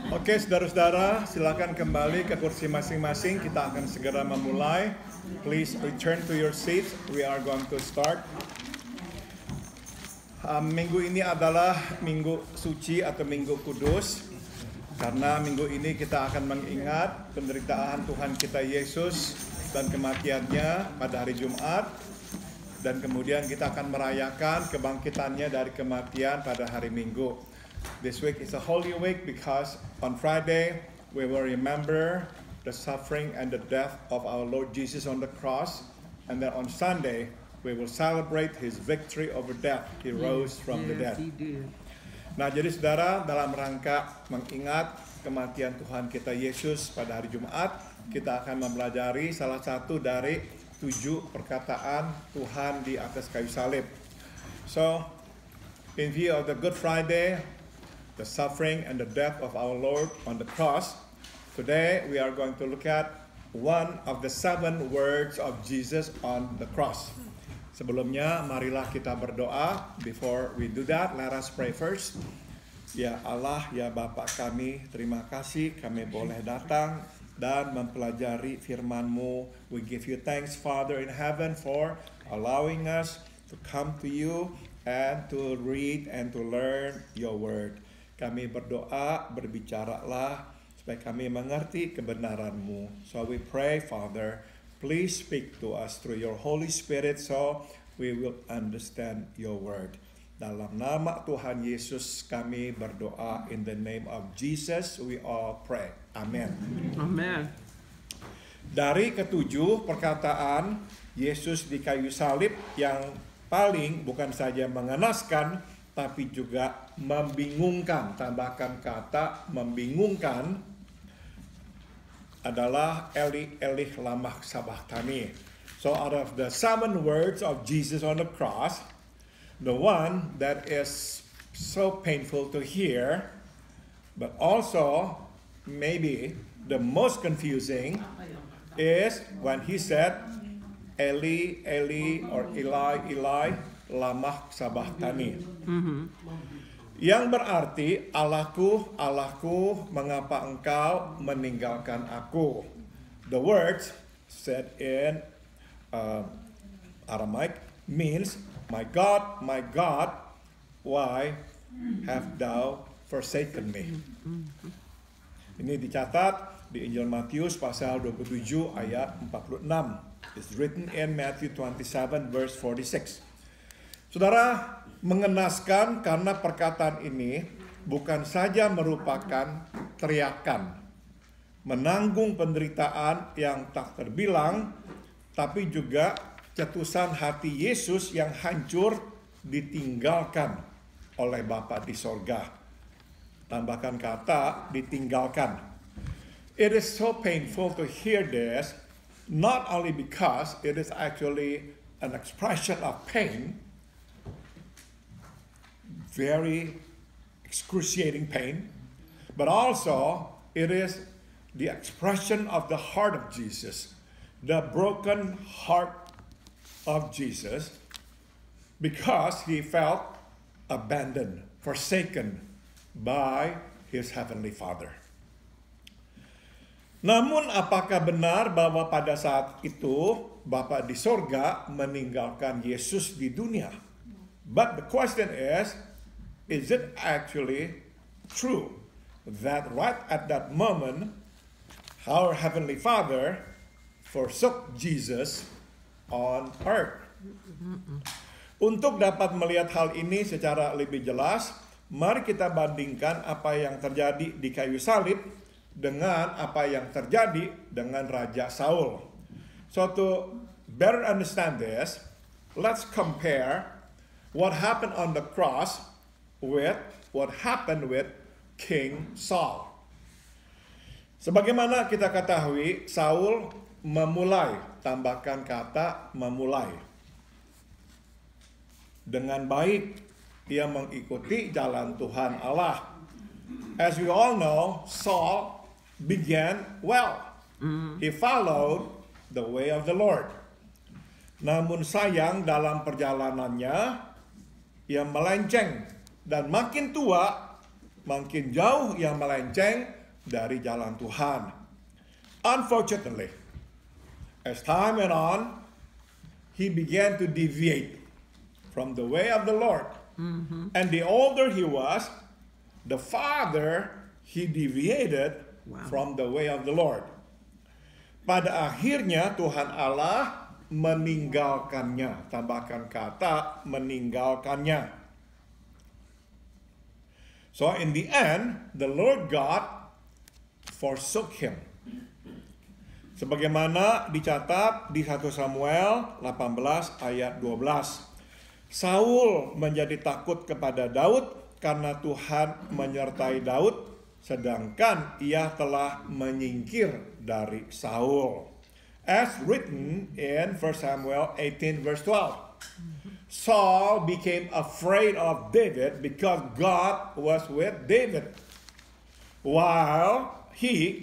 Oke, saudara-saudara, silakan kembali ke kursi masing-masing. Kita akan segera memulai. Please return to your seats. We are going to start. Minggu ini adalah minggu suci atau minggu kudus. Karena minggu ini kita akan mengingat penderitaan Tuhan kita Yesus dan kematiannya pada hari Jumat. Dan kemudian kita akan merayakan kebangkitannya dari kematian pada hari Minggu. This week is a holy week because on Friday we will remember the suffering and the death of our Lord Jesus on the cross, and then on Sunday we will celebrate his victory over death. He rose from the dead. Nah, jadi saudara, dalam rangka mengingat kematian Tuhan kita Yesus pada hari Jumat, kita akan mempelajari salah satu dari 7 perkataan Tuhan di atas kayu salib. So, in view of the Good Friday, the suffering and the death of our Lord on the cross, today we are going to look at one of the 7 words of Jesus on the cross. Sebelumnya, marilah kita berdoa. Before we do that, let us pray first. Ya Allah, ya Bapa kami, terima kasih kami boleh datang dan mempelajari firman-Mu. We give you thanks, Father in heaven, for allowing us to come to you and to read and to learn your word. Kami berdoa, berbicaralah, supaya kami mengerti kebenaran-Mu. So we pray, Father, please speak to us through your Holy Spirit so we will understand your word. Dalam nama Tuhan Yesus kami berdoa, in the name of Jesus we all pray. Amen. Amen. Dari ketujuh perkataan Yesus di kayu salib yang paling bukan saja mengenaskan, tapi juga membingungkan, tambahkan kata membingungkan, adalah Eli Eli lama sabachthani. So out of the 7 words of Jesus on the cross, the one that is so painful to hear, but also maybe the most confusing, is when he said, Eli Eli or Eli Eli lama sabachthani. Yang berarti, Allahku, Allahku, mengapa engkau meninggalkan aku? The words said in Aramaic means, my God, why have thou forsaken me? Ini dicatat di Injil Matius pasal 27 ayat 46. It's written in Matthew 27 verse 46. Saudara, mengenaskan karena perkataan ini bukan saja merupakan teriakan, menanggung penderitaan yang tak terbilang, tapi juga cetusan hati Yesus yang hancur ditinggalkan oleh Bapa di sorga. Tambahkan kata ditinggalkan. It is so painful to hear this, not only because it is actually an expression of pain, very excruciating pain, but also it is the expression of the heart of Jesus, the broken heart of Jesus, because he felt abandoned, forsaken by his heavenly Father. Namun apakah benar bahwa pada saat itu Bapa di sorga meninggalkan Yesus di dunia? But the question is it actually true that right at that moment our heavenly Father forsook Jesus on earth? Untuk dapat melihat hal ini secara lebih jelas, mari kita bandingkan apa yang terjadi di kayu salib dengan apa yang terjadi dengan Raja Saul. So to better understand this, let's compare what happened on the cross with what happened with King Saul. Sebagaimana kita ketahui, Saul memulai, tambahkan kata memulai. Dengan baik, dia mengikuti jalan Tuhan Allah. As we all know, Saul began well. He followed the way of the Lord. Namun sayang dalam perjalanannya, ia melenceng. Dan makin tua, makin jauh ia melenceng dari jalan Tuhan. Unfortunately, as time went on, he began to deviate from the way of the Lord. And the older he was, the farther he deviated from the way of the Lord. Pada akhirnya Tuhan Allah meninggalkannya. Tambahkan kata meninggalkannya. So in the end, the Lord God forsook him. Sebagaimana dicatat di 1 Samuel 18 ayat 12. Saul menjadi takut kepada Daud karena Tuhan menyertai Daud, sedangkan ia telah menyingkir dari Saul. As written in 1 Samuel 18 verse 12. Saul became afraid of David because God was with David, while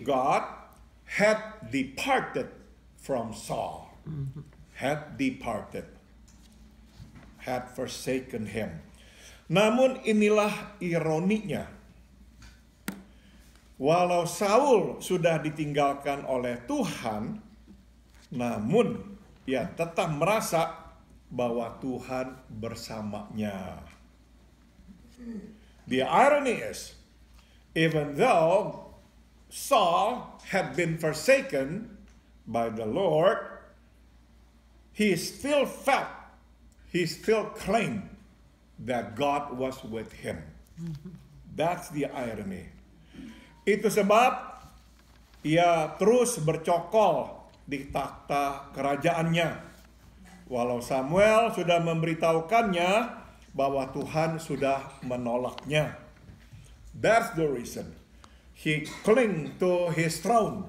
God, had departed from Saul. Had departed. Had forsaken him. Namun inilah ironinya. Walau Saul sudah ditinggalkan oleh Tuhan, namun ia tetap merasa bahwa Tuhan bersamanya. The irony is, even though Saul had been forsaken by the Lord, he still claimed that God was with him. That's the irony. Itu sebab ia terus bercokol di takhta kerajaannya. Walau Samuel sudah memberitahukannya bahwa Tuhan sudah menolaknya. That's the reason. He clung to his throne,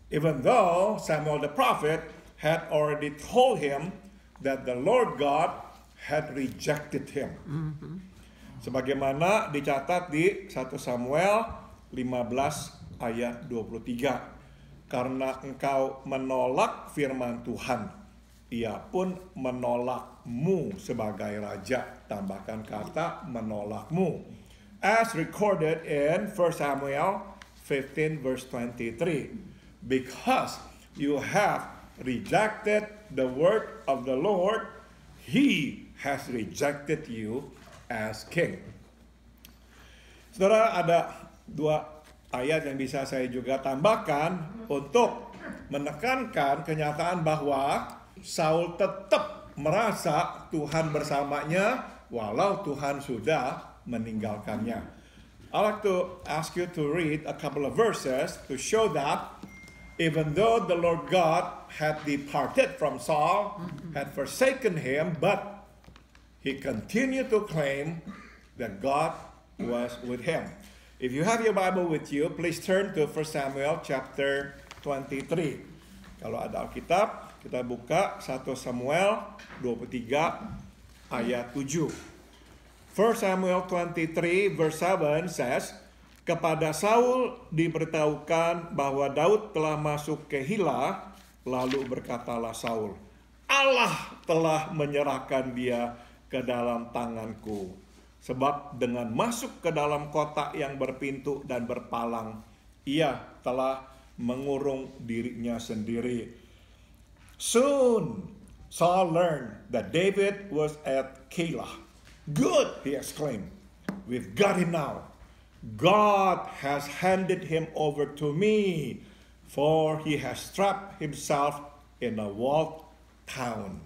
even though Samuel the prophet had already told him that the Lord God had rejected him. Sebagaimana dicatat di 1 Samuel 15 ayat 23. Karena engkau menolak firman Tuhan, ia pun menolakmu sebagai raja. Tambahkan kata menolakmu. As recorded in 1 Samuel 15 verse 23. Because you have rejected the word of the Lord, he has rejected you as king. Saudara, ada dua ayat yang bisa saya juga tambahkan untuk menekankan kenyataan bahwa Saul tetap merasa Tuhan bersamanya walau Tuhan sudah meninggalkannya. I'd like to ask you to read a couple of verses to show that even though the Lord God had departed from Saul, had forsaken him, but he continued to claim that God was with him. If you have your Bible with you, please turn to 1 Samuel chapter 23. Kalau ada Alkitab, kita buka 1 Samuel 23 ayat 7. 1 Samuel 23 verse 7 says, Kepada Saul diberitahukan bahwa Daud telah masuk ke Keila, lalu berkatalah Saul, Allah telah menyerahkan dia ke dalam tanganku. Sebab dengan masuk ke dalam kota yang berpintu dan berpalang, ia telah mengurung dirinya sendiri. Soon Saul learned that David was at Keila. Good, he exclaimed. We've got him now. God has handed him over to me, for he has trapped himself in a walled town.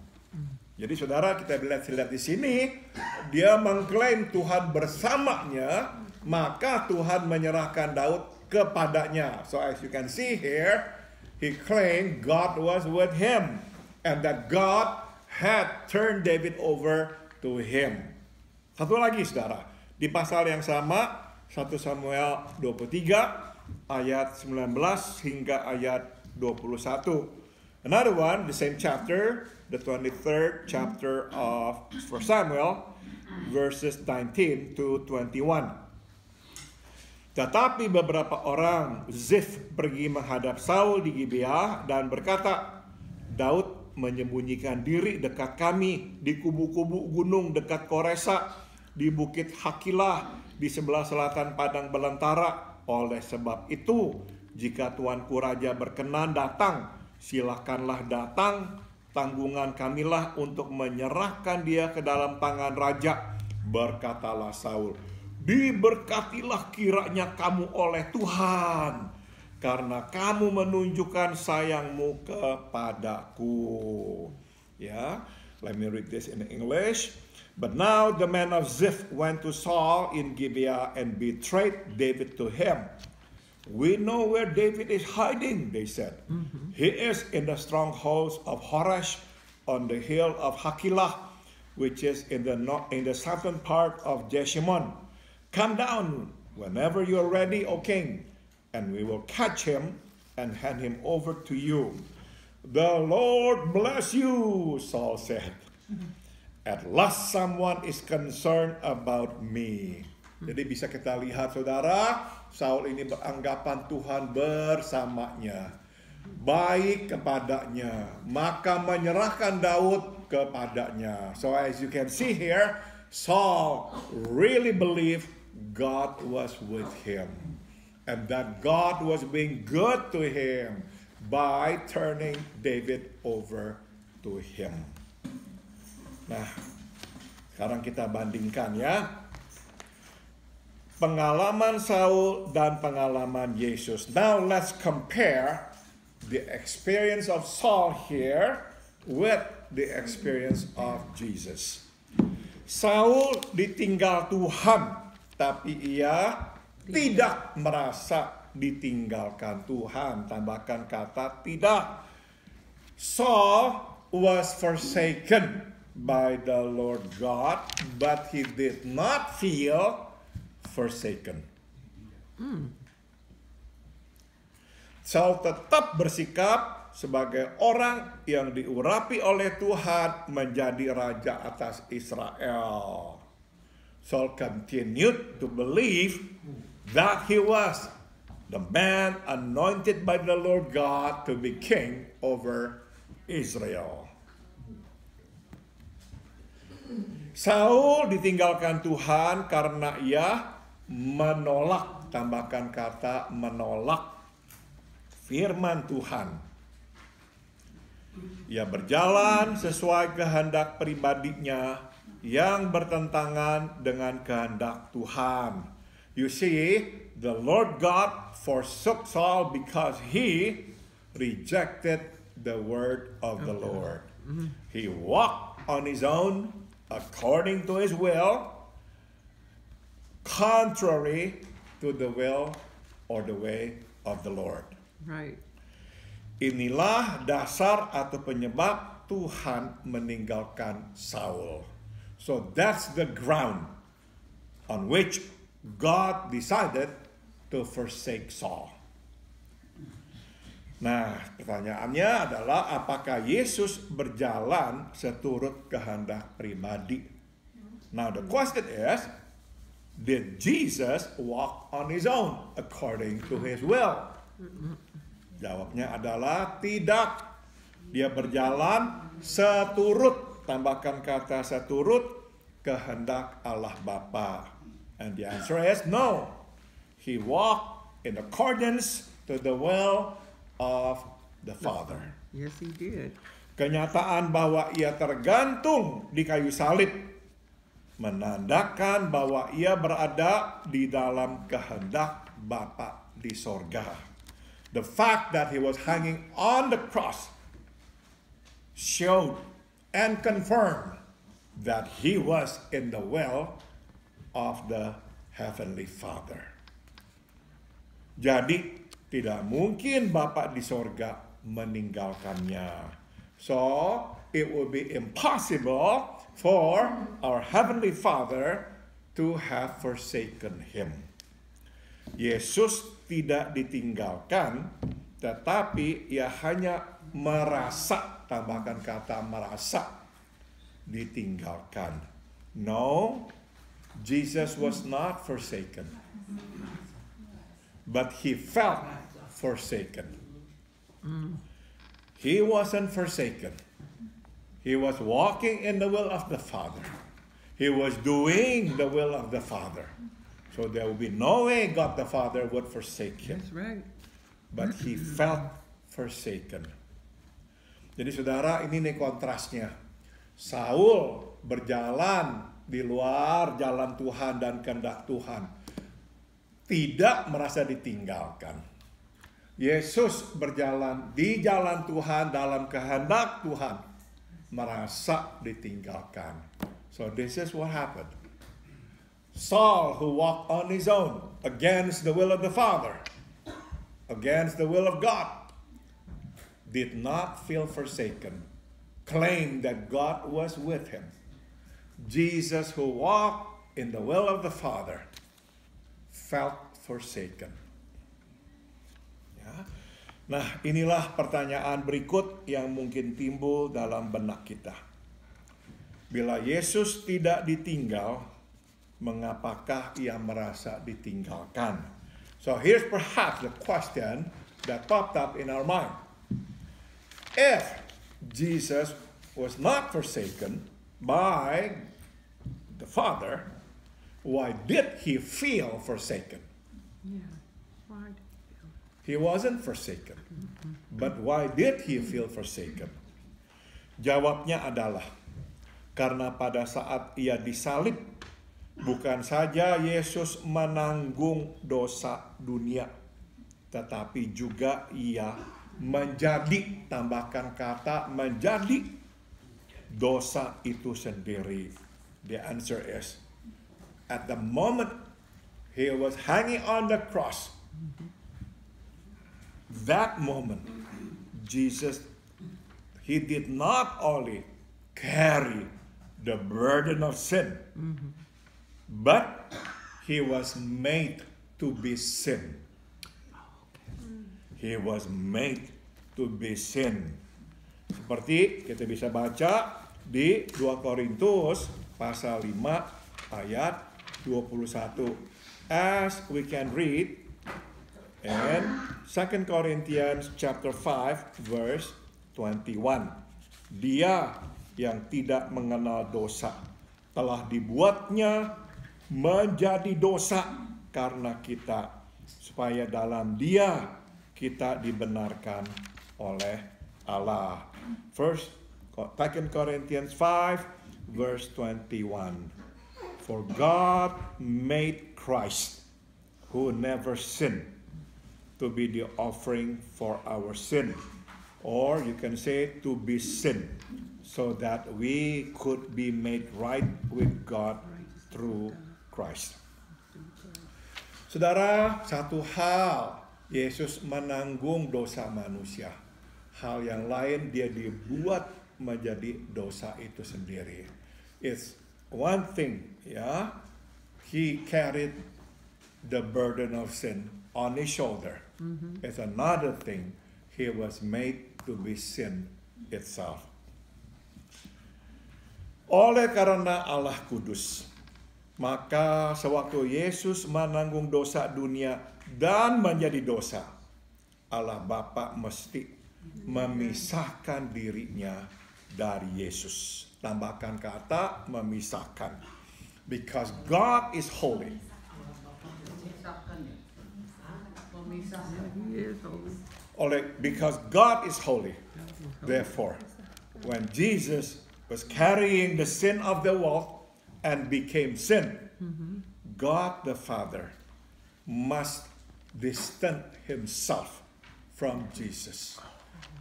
Jadi saudara, kita lihat di sini, dia mengklaim Tuhan bersamanya, maka Tuhan menyerahkan Daud kepadanya. So as you can see here, he claimed God was with him, and that God had turned David over to him. Satu lagi saudara, di pasal yang sama, 1 Samuel 23 ayat 19 hingga ayat 21. Another one, the same chapter, the 23rd chapter of 1 Samuel, verses 19 to 21. Tetapi beberapa orang Zif pergi menghadap Saul di Gibeah dan berkata, Daud menyembunyikan diri dekat kami di kubu-kubu gunung dekat Koresa, di bukit Hakilah, di sebelah selatan padang belantara. Oleh sebab itu, jika tuanku raja berkenan datang, silakanlah datang. Tanggungan kamilah untuk menyerahkan dia ke dalam tangan raja. Berkatalah Saul, diberkatilah kiranya kamu oleh Tuhan, karena kamu menunjukkan sayangmu kepadaku. Ya, let me read this in English. But now the men of Ziph went to Saul in Gibeah and betrayed David to him. We know where David is hiding, they said. He is in the strongholds of Horesh on the hill of Hakilah, which is in the southern part of Jeshimon. Come down whenever you are ready, O king, and we will catch him and hand him over to you. The Lord bless you, Saul said. At last someone is concerned about me. Jadi bisa kita lihat saudara, Saul ini beranggapan Tuhan bersamanya, baik kepadanya, maka menyerahkan Daud kepadanya. So as you can see here, Saul really believed God was with him, and that God was being good to him by turning David over to him. Nah, sekarang kita bandingkan ya, pengalaman Saul dan pengalaman Yesus. Now let's compare the experience of Saul here with the experience of Jesus. Saul ditinggal Tuhan, tapi ia tidak merasa ditinggalkan Tuhan. Tambahkan kata tidak. Saul was forsaken by the Lord God, but he did not feel forsaken. Saul tetap bersikap sebagai orang yang diurapi oleh Tuhan menjadi raja atas Israel. Saul continued to believe that he was the man anointed by the Lord God to be king over Israel. Saul ditinggalkan Tuhan karena ia menolak, tambahkan kata menolak firman Tuhan. Ia berjalan sesuai kehendak pribadinya yang bertentangan dengan kehendak Tuhan. You see, the Lord God forsook Saul because he rejected the word of the Lord. He walked on his own, according to his will, contrary to the will or the way of the Lord. Right. Inilah dasar atau penyebab Tuhan meninggalkan Saul. So that's the ground on which God decided to forsake Saul. Nah, pertanyaannya adalah apakah Yesus berjalan seturut kehendak pribadi? Now the question is, did Jesus walk on his own according to his will? Jawabnya adalah tidak. Dia berjalan seturut, tambahkan kata seturut, kehendak Allah Bapa. And the answer is no. He walked in accordance to the will of the Father. Yes, he did. Kenyataan bahwa ia tergantung di kayu salib menandakan bahwa ia berada di dalam kehendak Bapa di sorga. The fact that he was hanging on the cross showed and confirmed that he was in the will of the Heavenly Father. Jadi tidak mungkin Bapa di sorga meninggalkannya. So it would be impossible for our Heavenly Father to have forsaken him. Yesus tidak ditinggalkan, tetapi ia hanya merasa, tambahkan kata merasa, ditinggalkan. No, Jesus was not forsaken, but he felt forsaken. He wasn't forsaken. He was walking in the will of the Father. He was doing the will of the Father. So there will be no way God the Father would forsake him. That's right. But he felt forsaken. Jadi saudara, ini nih kontrasnya. Saul berjalan di luar jalan Tuhan dan kehendak Tuhan. Tidak merasa ditinggalkan. Yesus berjalan di jalan Tuhan dalam kehendak Tuhan. Merasa ditinggalkan. So this is what happened. Saul, who walked on his own against the will of the Father, against the will of God, did not feel forsaken, claimed that God was with him. Jesus, who walked in the will of the Father, felt forsaken. Ya. Nah, inilah pertanyaan berikut yang mungkin timbul dalam benak kita. Bila Yesus tidak ditinggal, mengapakah ia merasa ditinggalkan? So here's perhaps the question that popped up in our mind. If Jesus was not forsaken by the Father, why did he feel forsaken? Yeah. Right. He wasn't forsaken. But why did he feel forsaken? Jawabnya adalah karena pada saat ia disalib, bukan saja Yesus menanggung dosa dunia, tetapi juga ia menjadi, tambahkan kata menjadi, dosa itu sendiri. The answer is, at the moment he was hanging on the cross, that moment, Jesus, he did not only carry the burden of sin, but he was made to be sin. He was made to be sin. Seperti kita bisa baca di 2 Korintus pasal 5 ayat 21. As we can read in 2 Corinthians chapter 5 verse 21. Dia yang tidak mengenal dosa telah dibuatnya menjadi dosa karena kita, supaya dalam dia kita dibenarkan oleh Allah. 2 Corinthians 5 verse 21. For God made Christ, who never sinned, to be the offering for our sin. Or you can say to be sin, so that we could be made right with God through Christ. Saudara, satu hal, Yesus menanggung dosa manusia. Hal yang lain, dia dibuat menjadi dosa itu sendiri. It's one thing, ya. He carried the burden of sin on his shoulder. It's another thing, he was made to be sin itself. Oleh karena Allah kudus, Maka sewaktu Yesus menanggung dosa dunia dan menjadi dosa, Allah Bapa mesti memisahkan dirinya dari Yesus. Tambahkan kata memisahkan. Because God is holy. He is holy. Because God is holy. Therefore, when Jesus was carrying the sin of the world and became sin, God the Father must distance himself from Jesus.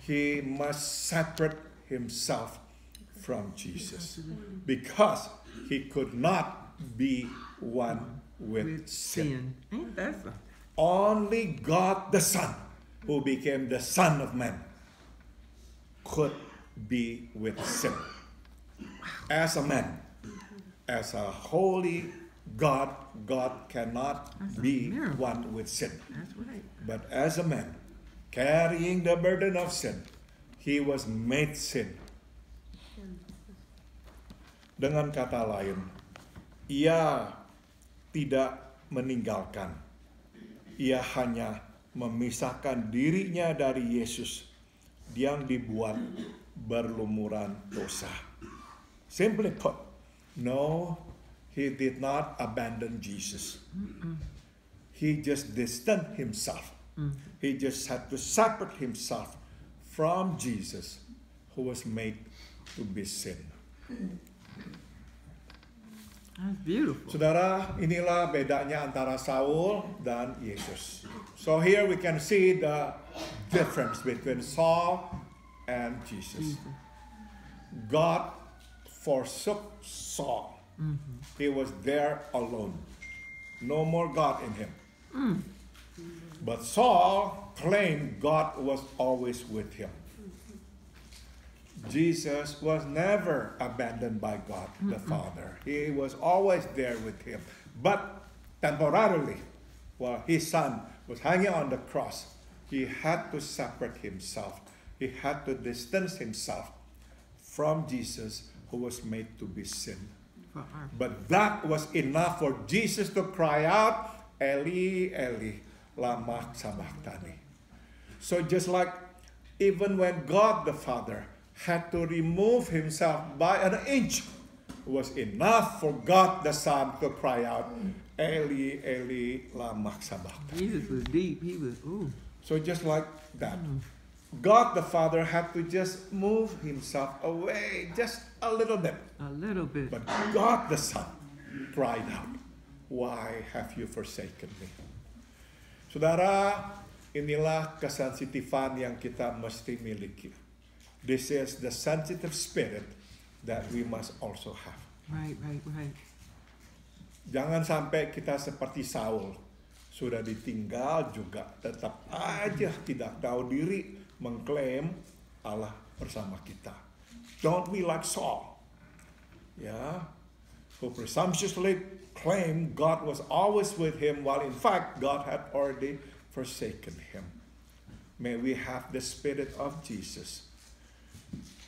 He must separate himself from Jesus because he could not be one with sin. Ain't that something? Only God the Son, who became the Son of Man, could be with sin. As a man, as a holy God, God cannot be one with sin. That's right. But as a man, carrying the burden of sin, he was made sin. Dengan kata lain, ia tidak meninggalkan. Ia hanya memisahkan dirinya dari Yesus yang dibuat berlumuran dosa. Simply put, no, he did not abandon Jesus. He just distanced himself. He just had to separate himself from Jesus, who was made to be sin. That's beautiful. Saudara, inilah bedanya antara Saul dan Yesus. So here we can see the difference between Saul and Jesus. God forsook Saul. He was there alone. No more God in him. But Saul claimed God was always with him. Jesus was never abandoned by God the Father. He was always there with him. But temporarily, while his son was hanging on the cross, he had to separate himself. He had to distance himself from Jesus, who was made to be sin. But that was enough for Jesus to cry out, Eli, Eli, lama sabachthani. So just like even when God the Father had to remove himself by an inch, was enough for God the Son to cry out, Eli, Eli, lama sabachthani. Jesus was deep. He was, ooh. So just like that, God the Father had to just move himself away just a little bit. A little bit. But God the Son cried out, why have you forsaken me? Saudara, inilah kesensitifan yang kita mesti miliki. This is the sensitive spirit that we must also have. Right. Jangan sampai kita seperti Saul, sudah ditinggal juga tetap aja tidak tahu diri, mengklaim Allah bersama kita. Don't be like Saul, who presumptuously claimed God was always with him, while in fact God had already forsaken him. May we have the spirit of Jesus.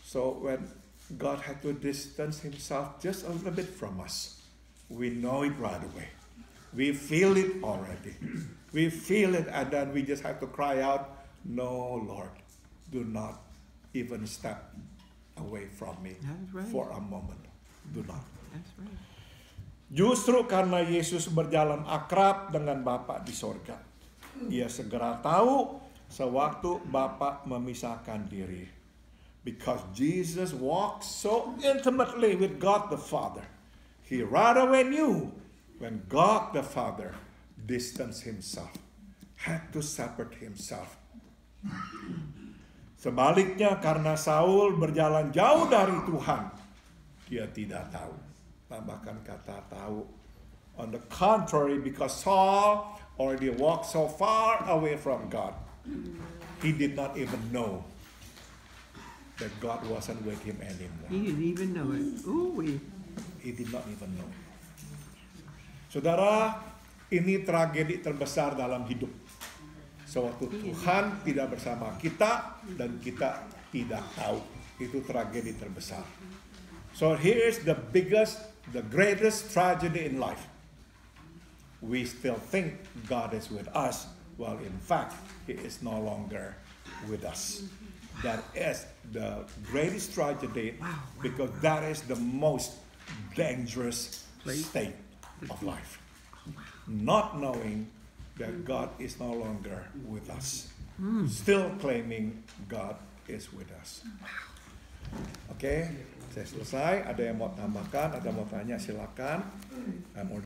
So when God had to distance himself just a little bit from us, we know it right away. We feel it already. We feel it, and then we just have to cry out, no, Lord, do not even step away from me for a moment. Do not. That's right. Justru karena Yesus berjalan akrab dengan Bapa di sorga, ia segera tahu sewaktu Bapa memisahkan diri. Because Jesus walked so intimately with God the Father, he right away knew when God the Father distanced himself, had to separate himself. Sebaliknya, karena Saul berjalan jauh dari Tuhan, dia tidak tahu. Tambahkan kata tahu. On the contrary, because Saul already walked so far away from God, he did not even know that God wasn't with him anymore. He didn't even know it. Ooh, He did not even know. Saudara, ini tragedi terbesar dalam hidup. Sewaktu Tuhan tidak bersama kita dan kita tidak tahu. Itu tragedi terbesar. So here is the greatest tragedy in life. We still think God is with us, while in fact, He is no longer with us. That is the greatest tragedy, because that is the most dangerous state of life. Not knowing that God is no longer with us. Still claiming God is with us. Oke, saya selesai. Ada yang mau tambahkan, ada yang mau tanya, silakan.